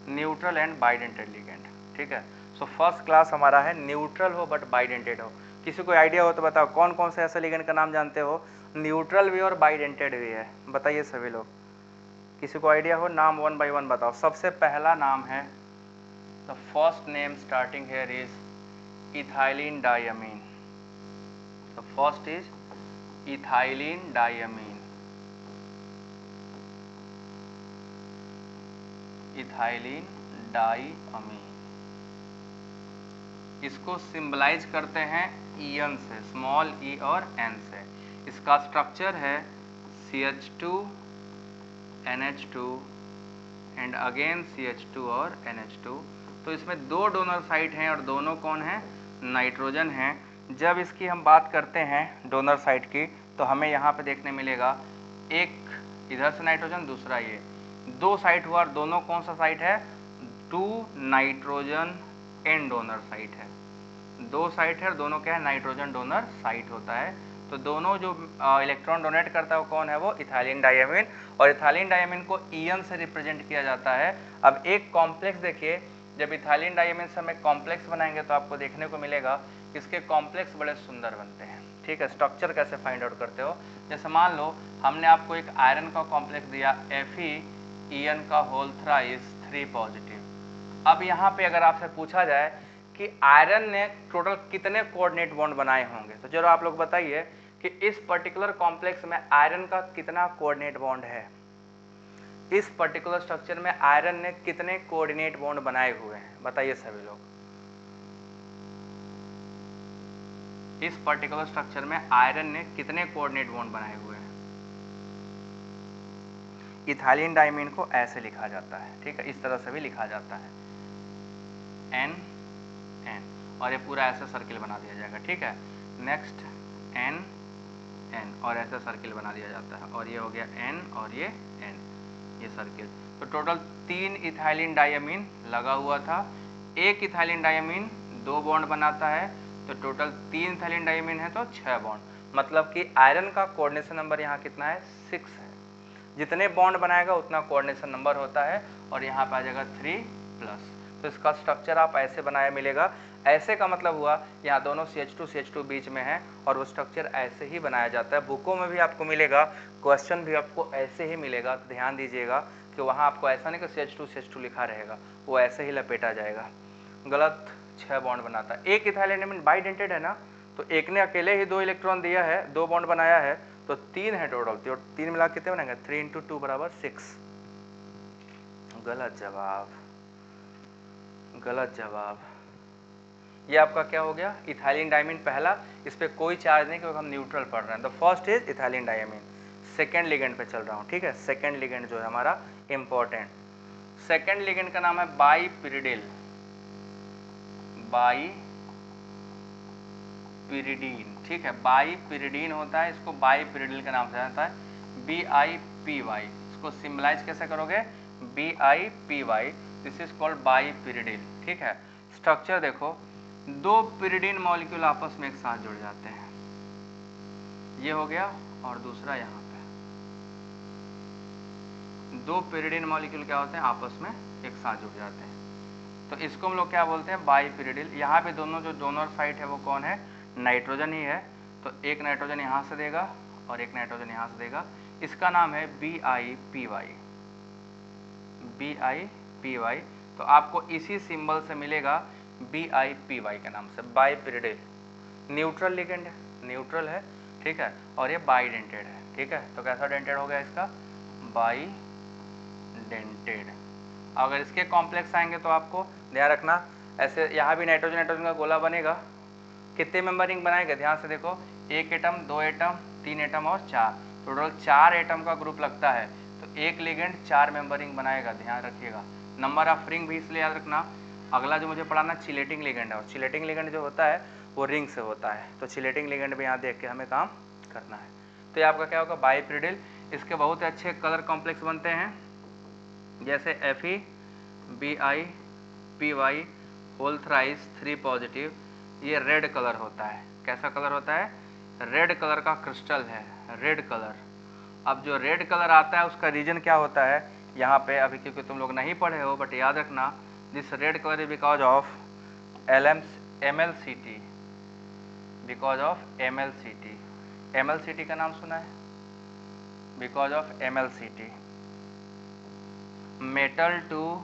Neutral and bidentate ligand, ठीक है। सो फर्स्ट क्लास हमारा है न्यूट्रल हो बट बाइडेंटेड हो। किसी को आइडिया हो तो बताओ कौन कौन से ऐसे लिगेंड का नाम जानते हो, न्यूट्रल भी और बाइडेंटेड भी है, बताइए सभी लोग। किसी को आइडिया हो नाम वन बाय वन बताओ। सबसे पहला नाम है, the first name starting here is ethylene diamine. The first is ethylene diamine, ethylene diamine. इसको सिंबलाइज करते हैं ईएन से, स्मॉल ई और एन से। इसका स्ट्रक्चर है CH2 NH2 and again CH2 और NH2। तो इसमें दो डोनर साइट हैं और दोनों कौन हैं, नाइट्रोजन हैं। जब इसकी हम बात करते हैं डोनर साइट की, तो हमें यहाँ पे देखने मिलेगा एक इधर से नाइट्रोजन, दूसरा ये, दो साइट हुआ और दोनों कौन सा साइट है, two nitrogen N donor site है। दो साइट है और दोनों क्या है, नाइट्रोजन डोनर साइट होता है। तो दोनों जो इलेक्ट्रॉन डोनेट करता है वो कौन है, वो इथाइलिन डायमीन, और इथाइलिन डायमीन को ईएन से रिप्रेजेंट किया जाता है। अब एक कॉम्प्लेक्स देखिए, जब इथाइलिन डायमीन से हम एक कॉम्प्लेक्स बनाएंगे तो आपको देखने को मिलेगा कि इसके कॉम्प्लेक्स बड़े सुंदर बनते हैं, ठीक है। स्ट्रक्चर कैसे फाइंड आउट करते हो, जैसे मान लो हमने आपको एक आयरन का कॉम्प्लेक्स दिया Fe का होल थ्राइस 3 पॉजिटिव। अब यहाँ पे अगर आपसे पूछा जाए कि आयरन ने टोटल कितने कोऑर्डिनेट बॉन्ड बनाए होंगे, तो जरा आप लोग बताइए कि इस पर्टिकुलर कॉम्प्लेक्स में आयरन का कितना कोऑर्डिनेट बॉन्ड है, इस पर्टिकुलर स्ट्रक्चर में आयरन ने कितने कोऑर्डिनेट बॉन्ड बनाए हुए हैं, बताइए सभी लोग। इस पर्टिकुलर स्ट्रक्चर में आयरन ने कितने कोऑर्डिनेट बॉन्ड बनाए हुए हैं। इथाइलिन डाइमीन को ऐसे लिखा जाता है, ठीक है, इस तरह से भी लिखा जाता है N N, और ये पूरा ऐसा सर्किल बना दिया जाएगा, ठीक है। नेक्स्ट N N और ऐसा सर्किल बना दिया जाता है, और ये हो गया N और ये N, ये सर्किल। तो टोटल 3 इथाइलिन डाइमीन लगा हुआ था। एक इथाइलिन डाइमीन 2 बॉन्ड बनाता है, तो टोटल 3 इथाइलिन डाइमीन है तो 6 बॉन्ड। मतलब कि आयरन का कोऑर्डिनेशन नंबर यहाँ कितना है, 6 है। जितने बॉन्ड बनाएगा उतना कोऑर्डिनेशन नंबर होता है, और यहाँ पे आ जाएगा 3+। तो इसका स्ट्रक्चर आप ऐसे बनाया मिलेगा। ऐसे का मतलब हुआ यहाँ दोनों CH2 बीच में है, और वो स्ट्रक्चर ऐसे ही बनाया जाता है। बुकों में भी आपको मिलेगा, क्वेश्चन भी आपको ऐसे ही मिलेगा। तो ध्यान दीजिएगा कि वहाँ आपको ऐसा नहीं कि CH2 लिखा रहेगा, वो ऐसे ही लपेटा जाएगा। गलत, 6 बॉन्ड बनाता है। एक इथाइल एलिमेंट बाइडेंटेड है ना, तो एक ने अकेले ही 2 इलेक्ट्रॉन दिया है, 2 बॉन्ड बनाया है, तो 3 है टोटल। तो 3 मिला कितने बनेंगे, 3 × 2 = 6। गलत जवाब, गलत जवाब। ये आपका क्या हो गया, इथाइलिन डाइमीन पहला। इस पे कोई चार्ज नहीं क्योंकि हम न्यूट्रल पढ़ रहे हैं। The first is ethylene diamine. Second ligand पे चल रहा हूँ, ठीक है। सेकेंड लिगेंड जो है हमारा इंपॉर्टेंट, सेकेंड लिगेंड का नाम है बाइपिरिडिल। बाइपिरिडीन, ठीक है, बाइपिरिडीन होता है, इसको बाइपिरिडिल के नाम से जाता है, BIPY। इसको सिंबलाइज कैसे करोगे, BIPY। दिस इज कॉल्ड बाइपिरिडिल, ठीक है। स्ट्रक्चर देखो, 2 पिरिडीन मॉलिक्यूल आपस में एक साथ जुड़ जाते हैं, ये हो गया, और दूसरा यहाँ पे 2 पिरिडीन मॉलिक्यूल क्या होते हैं, आपस में एक साथ जुड़ जाते हैं, तो इसको हम लोग क्या बोलते हैं, बाइपिरिडिल। यहाँ पे दोनों जो डोनर साइट है वो कौन है, नाइट्रोजन ही है, तो एक नाइट्रोजन यहाँ से देगा और एक नाइट्रोजन यहाँ से देगा। इसका नाम है BIPY। BIPY, तो आपको इसी सिंबल से मिलेगा BIPY के नाम से, बाइपिरिडिल। न्यूट्रल लिगेंड है, न्यूट्रल है, ठीक है, और ये बाइडेंटेड है, ठीक है। तो कैसा डेंटेड हो गया इसका, बाइडेंटेड। अगर इसके कॉम्प्लेक्स आएंगे तो आपको ध्यान रखना, ऐसे यहाँ भी नाइट्रोजन नाइट्रोजन का गोला बनेगा। कितने मेंबर रिंग बनाएगा, ध्यान से देखो, 1 एटम, 2 एटम, 3 एटम और 4, टोटल 4 एटम का ग्रुप लगता है, तो एक लिगेंड 4 मेंबर रिंग बनाएगा, ध्यान रखिएगा। नंबर ऑफ रिंग भी इसलिए याद रखना, अगला जो मुझे पढ़ाना चिलेटिंग लिगेंड है, और चिलेटिंग लिगेंड जो होता है वो रिंग से होता है, तो चिलेटिंग लिगेंड भी यहाँ देख के हमें काम करना है। तो ये आपका क्या होगा, बाइपिरिडिल। इसके बहुत अच्छे कलर कॉम्प्लेक्स बनते हैं, जैसे Fe, BIPY whole thrice 3 positive, ये रेड कलर होता है। कैसा कलर होता है, रेड कलर का क्रिस्टल है, रेड कलर। अब जो रेड कलर आता है उसका रीजन क्या होता है, यहाँ पे अभी क्योंकि तुम लोग नहीं पढ़े हो, बट याद रखना, this red colour is because of MLCT, because of MLCT। MLCT का नाम सुना है, because of MLCT, metal to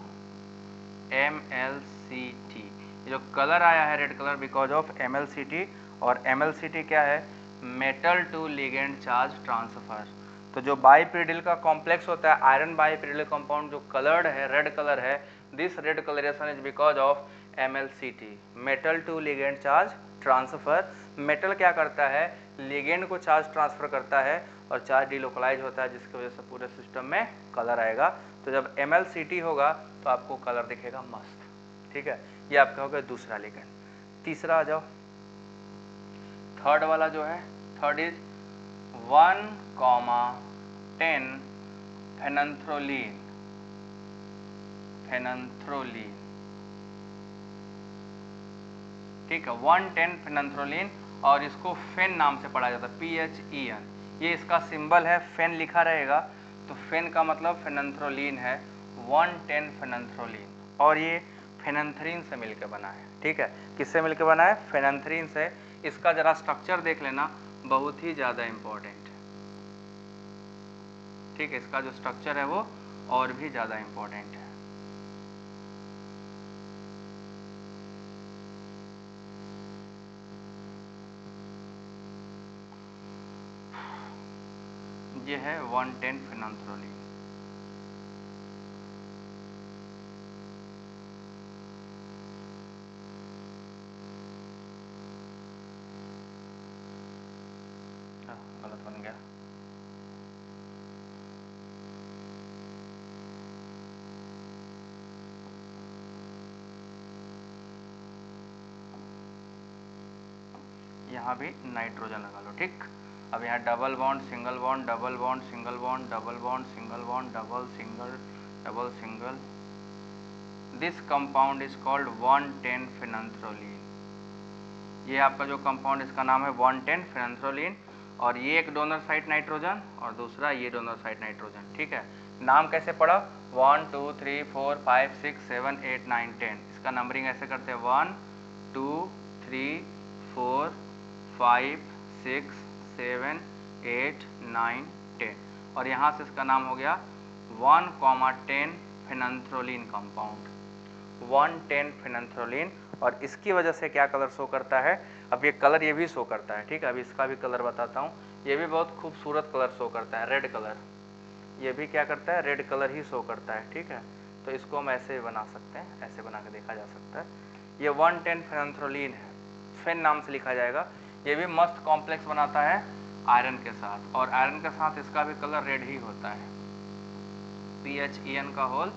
MLCT। जो कलर आया है red colour, because of MLCT, और MLCT क्या है, metal to ligand charge transfer. तो जो बाइपिरिडिल का कॉम्प्लेक्स होता है, आयरन बाइपिरिडिल कंपाउंड जो कलर्ड है, रेड कलर है, this red colouration is because of MLCT, metal to ligand charge transfer. Metal क्या करता है, लिगेंड को चार्ज ट्रांसफर करता है, और चार्ज डिलोकलाइज होता है, जिसकी वजह से पूरे सिस्टम में कलर आएगा। तो जब MLCT होगा तो आपको कलर दिखेगा मस्त, ठीक है। ये आपका हो गया दूसरा लिगेंड। तीसरा आ जाओ, थर्ड वाला जो है, थर्ड इज 1,10 फेनंथ्रोलीन। फेनंथ्रोलीन, ठीक है, 110 फेनंथ्रोलीन, और इसको फेन नाम से पढ़ा जाता है, PHEN। ये इसका सिंबल है, फेन लिखा रहेगा, तो फेन का मतलब फेनंथ्रोलीन है, 110 फेनंथ्रोलीन। और ये फेनंथ्रीन से मिलकर बना है, ठीक है। किससे मिलकर बना है, फेनंथ्रीन से। इसका जरा स्ट्रक्चर देख लेना, बहुत ही ज़्यादा इंपॉर्टेंट है, ठीक है। इसका जो स्ट्रक्चर है वो और भी ज़्यादा इंपॉर्टेंट है। ये है 110 फेनंथ्रोलीन। यहाँ भी नाइट्रोजन लगा लो। ठीक, अब यहाँ double bond single bond double bond single bond double bond single bond double single. This compound is called 110 फेनंथ्रोलीन। ये आपका जो कंपाउंड इसका नाम है 110 फेनंथ्रोलीन, और ये एक डोनर साइट नाइट्रोजन और दूसरा ये डोनर साइट नाइट्रोजन। ठीक है, नाम कैसे पढ़ा? 1 2 3 4 5 6 7 8 9 10। इसका नंबरिंग ऐसे करते हैं 1 2 3 4 5 6 7 8 9 10, और यहाँ से इसका नाम हो गया 1,10 फेनंथ्रोलीन कंपाउंड, 110 फेनंथ्रोलीन। और इसकी वजह से क्या कलर शो करता है? अब ये कलर ये भी शो करता है। ठीक है, अब इसका भी कलर बताता हूँ। ये भी बहुत खूबसूरत कलर शो करता है, रेड कलर। ये भी क्या करता है? रेड कलर ही शो करता है। ठीक है, तो इसको हम ऐसे बना सकते हैं, ऐसे बना के देखा जा सकता है। ये 110 फेनंथ्रोलीन है, फेन नाम से लिखा जाएगा। ये भी मस्त कॉम्प्लेक्स बनाता है आयरन के साथ, और आयरन के साथ इसका भी कलर रेड ही होता है। PHEN का होल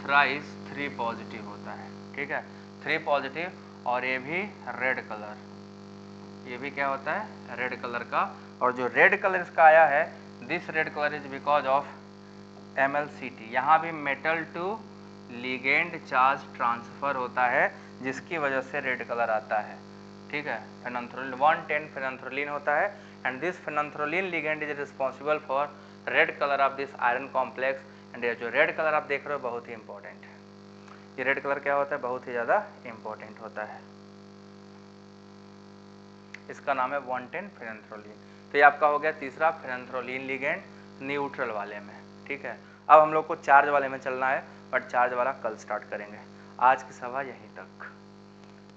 थ्राइस 3 पॉजिटिव होता है। ठीक है, 3 पॉजिटिव, और ये भी रेड कलर, ये भी क्या होता है? रेड कलर का। और जो रेड कलर इसका आया है, this red colour is because of MlCt। यहाँ भी metal to ligand charge transfer होता है, जिसकी वजह से रेड कलर आता है। ठीक है, फेनंथ्रोलीन 110 फेनंथ्रोलीन होता है, and this phenanthroline ligand is responsible for red colour of this iron complex. And ये जो रेड कलर आप देख रहे हो बहुत ही इंपॉर्टेंट है। ये रेड कलर क्या होता है? बहुत ही ज़्यादा इंपॉर्टेंट होता है। इसका नाम है 110 फेनंथ्रोलीन। तो ये आपका हो गया तीसरा फेनंथ्रोलीन लिगेंड न्यूट्रल वाले में। ठीक है, अब हम लोग को चार्ज वाले में चलना है, बट चार्ज वाला कल स्टार्ट करेंगे। आज की सभा यहीं तक।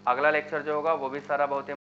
अगला लेक्चर जो होगा वो भी सारा बहुत